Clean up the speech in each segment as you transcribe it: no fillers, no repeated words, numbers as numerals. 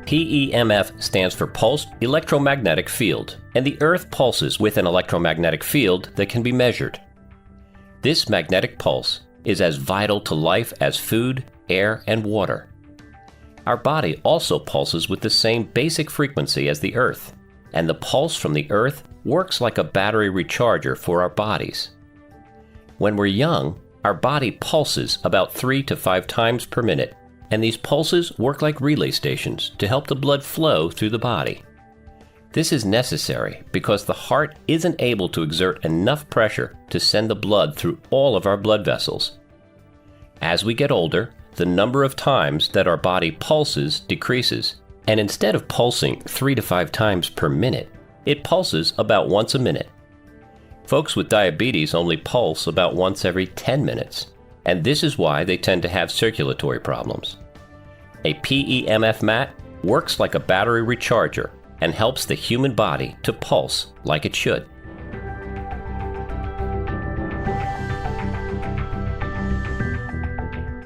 PEMF stands for Pulsed Electromagnetic Field, and the Earth pulses with an electromagnetic field that can be measured. This magnetic pulse is as vital to life as food, air, and water. Our body also pulses with the same basic frequency as the Earth, and the pulse from the Earth works like a battery recharger for our bodies. When we're young, our body pulses about 3 to 5 times per minute, and these pulses work like relay stations to help the blood flow through the body. This is necessary because the heart isn't able to exert enough pressure to send the blood through all of our blood vessels. As we get older, the number of times that our body pulses decreases, and instead of pulsing 3 to 5 times per minute, it pulses about once a minute. Folks with diabetes only pulse about once every 10 minutes, and this is why they tend to have circulatory problems. A PEMF mat works like a battery recharger and helps the human body to pulse like it should.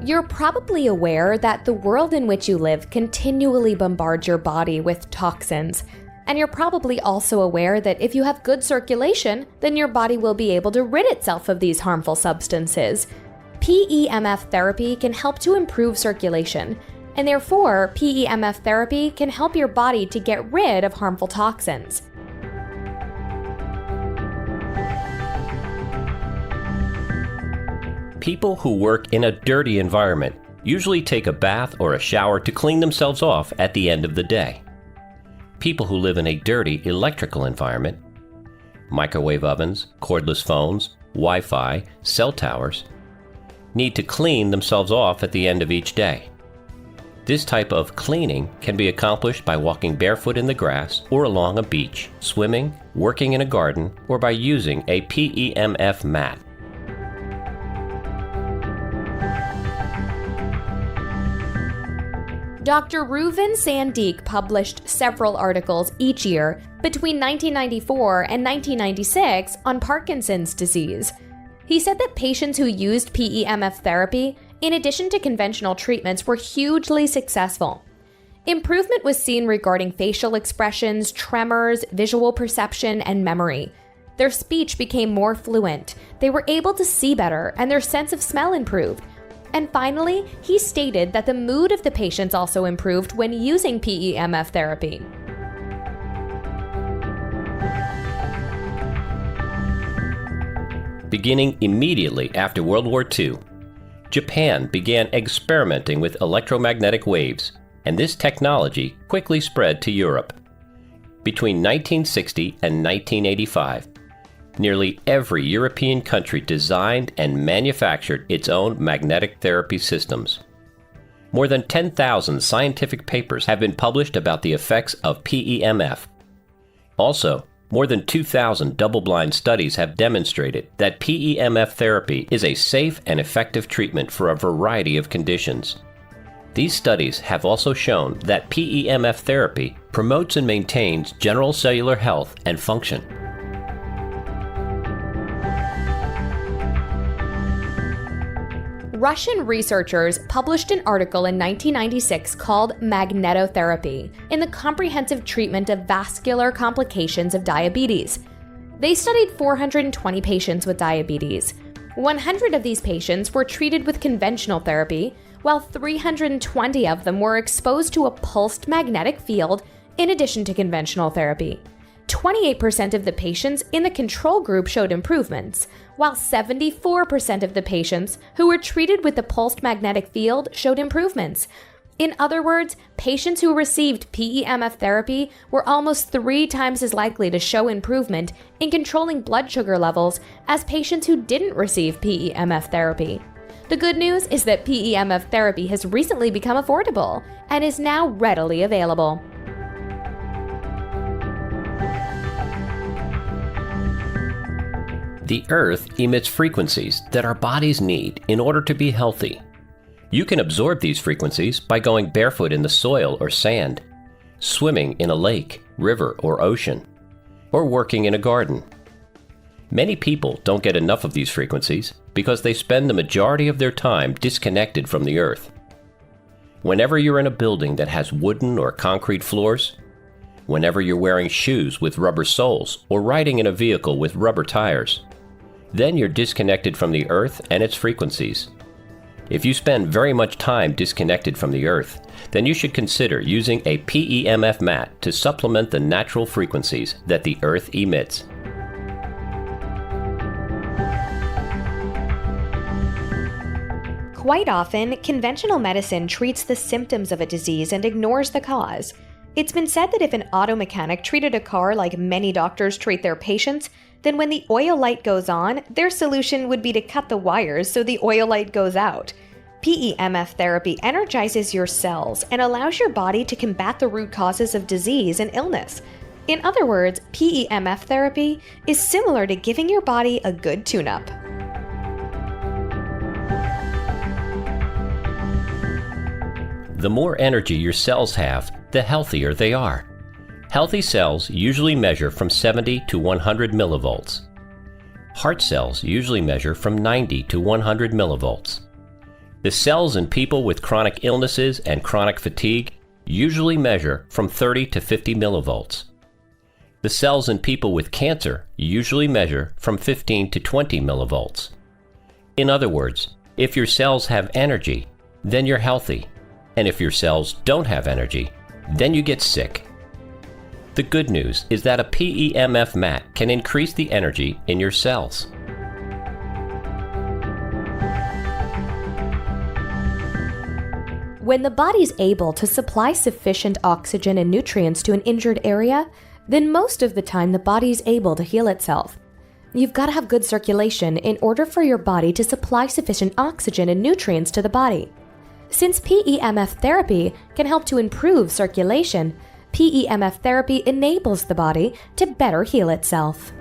You're probably aware that the world in which you live continually bombards your body with toxins. And you're probably also aware that if you have good circulation, then your body will be able to rid itself of these harmful substances. PEMF therapy can help to improve circulation, and therefore, PEMF therapy can help your body to get rid of harmful toxins. People who work in a dirty environment usually take a bath or a shower to clean themselves off at the end of the day. People who live in a dirty electrical environment, microwave ovens, cordless phones, Wi-Fi, cell towers, need to clean themselves off at the end of each day. This type of cleaning can be accomplished by walking barefoot in the grass or along a beach, swimming, working in a garden, or by using a PEMF mat. Dr. Reuven Sandeek published several articles each year between 1994 and 1996 on Parkinson's disease. He said that patients who used PEMF therapy, in addition to conventional treatments, were hugely successful. Improvement was seen regarding facial expressions, tremors, visual perception, and memory. Their speech became more fluent, they were able to see better, and their sense of smell improved. And finally, he stated that the mood of the patients also improved when using PEMF therapy. Beginning immediately after World War II, Japan began experimenting with electromagnetic waves, and this technology quickly spread to Europe. Between 1960 and 1985, nearly every European country designed and manufactured its own magnetic therapy systems. More than 10,000 scientific papers have been published about the effects of PEMF. Also, more than 2,000 double-blind studies have demonstrated that PEMF therapy is a safe and effective treatment for a variety of conditions. These studies have also shown that PEMF therapy promotes and maintains general cellular health and function. Russian researchers published an article in 1996 called MicroTherapy in the Comprehensive Treatment of Vascular Complications of Diabetes. They studied 420 patients with diabetes. 100 of these patients were treated with conventional therapy, while 320 of them were exposed to a pulsed magnetic field in addition to conventional therapy. 28% of the patients in the control group showed improvements, while 74% of the patients who were treated with the pulsed magnetic field showed improvements. In other words, patients who received PEMF therapy were almost 3 times as likely to show improvement in controlling blood sugar levels as patients who didn't receive PEMF therapy. The good news is that PEMF therapy has recently become affordable and is now readily available. The Earth emits frequencies that our bodies need in order to be healthy. You can absorb these frequencies by going barefoot in the soil or sand, swimming in a lake, river, or ocean, or working in a garden. Many people don't get enough of these frequencies because they spend the majority of their time disconnected from the Earth. whenever you're in a building that has wooden or concrete floors, whenever you're wearing shoes with rubber soles or riding in a vehicle with rubber tires, then you're disconnected from the Earth and its frequencies. If you spend very much time disconnected from the Earth, then you should consider using a PEMF mat to supplement the natural frequencies that the Earth emits. Quite often, conventional medicine treats the symptoms of a disease and ignores the cause. It's been said that if an auto mechanic treated a car like many doctors treat their patients, then when the oil light goes on, their solution would be to cut the wires so the oil light goes out. PEMF therapy energizes your cells and allows your body to combat the root causes of disease and illness. In other words, PEMF therapy is similar to giving your body a good tune-up. The more energy your cells have, the healthier they are. Healthy cells usually measure from 70 to 100 millivolts. Heart cells usually measure from 90 to 100 millivolts. The cells in people with chronic illnesses and chronic fatigue usually measure from 30 to 50 millivolts. The cells in people with cancer usually measure from 15 to 20 millivolts. In other words, if your cells have energy, then you're healthy. And if your cells don't have energy, then you get sick. The good news is that a PEMF mat can increase the energy in your cells. When the body's able to supply sufficient oxygen and nutrients to an injured area, then most of the time the body's able to heal itself. You've got to have good circulation in order for your body to supply sufficient oxygen and nutrients to the body. Since PEMF therapy can help to improve circulation, PEMF therapy enables the body to better heal itself.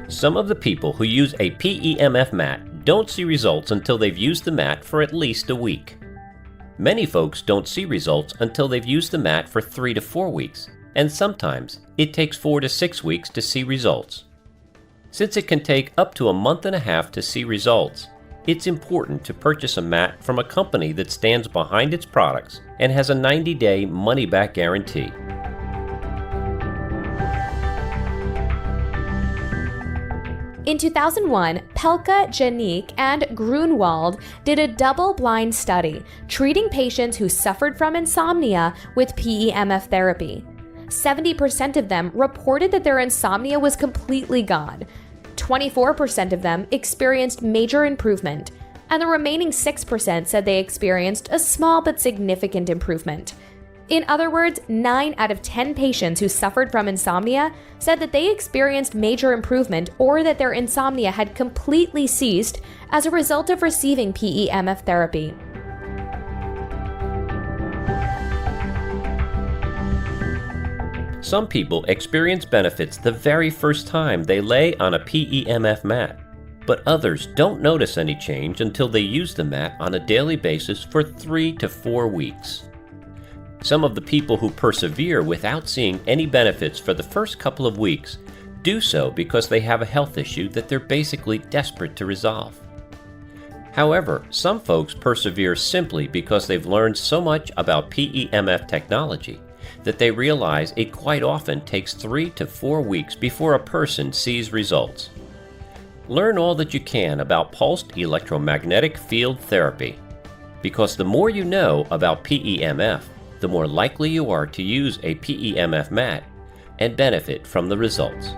Some of the people who use a PEMF mat don't see results until they've used the mat for at least a week. Many folks don't see results until they've used the mat for 3 to 4 weeks, and sometimes it takes 4 to 6 weeks to see results. Since it can take up to a month and a half to see results, it's important to purchase a mat from a company that stands behind its products and has a 90-day money-back guarantee. In 2001, Pelka, Janik, and Grunwald did a double-blind study treating patients who suffered from insomnia with PEMF therapy. 70% of them reported that their insomnia was completely gone. 24% of them experienced major improvement, and the remaining 6% said they experienced a small but significant improvement. In other words, 9 out of 10 patients who suffered from insomnia said that they experienced major improvement or that their insomnia had completely ceased as a result of receiving PEMF therapy. Some people experience benefits the very first time they lay on a PEMF mat, but others don't notice any change until they use the mat on a daily basis for 3 to 4 weeks. Some of the people who persevere without seeing any benefits for the first couple of weeks do so because they have a health issue that they're basically desperate to resolve. However, some folks persevere simply because they've learned so much about PEMF technology that they realize it quite often takes 3 to 4 weeks before a person sees results. Learn all that you can about pulsed electromagnetic field therapy, because the more you know about PEMF, the more likely you are to use a PEMF mat and benefit from the results.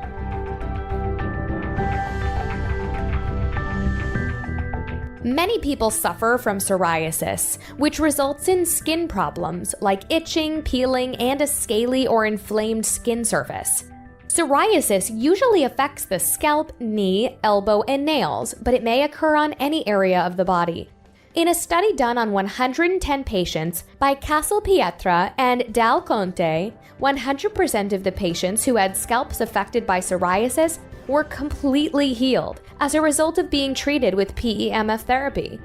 Many people suffer from psoriasis, which results in skin problems like itching, peeling, and a scaly or inflamed skin surface. Psoriasis usually affects the scalp, knee, elbow, and nails, but it may occur on any area of the body. In a study done on 110 patients by Castelpietra and Dal Conte, 100% of the patients who had scalps affected by psoriasis were completely healed as a result of being treated with PEMF therapy.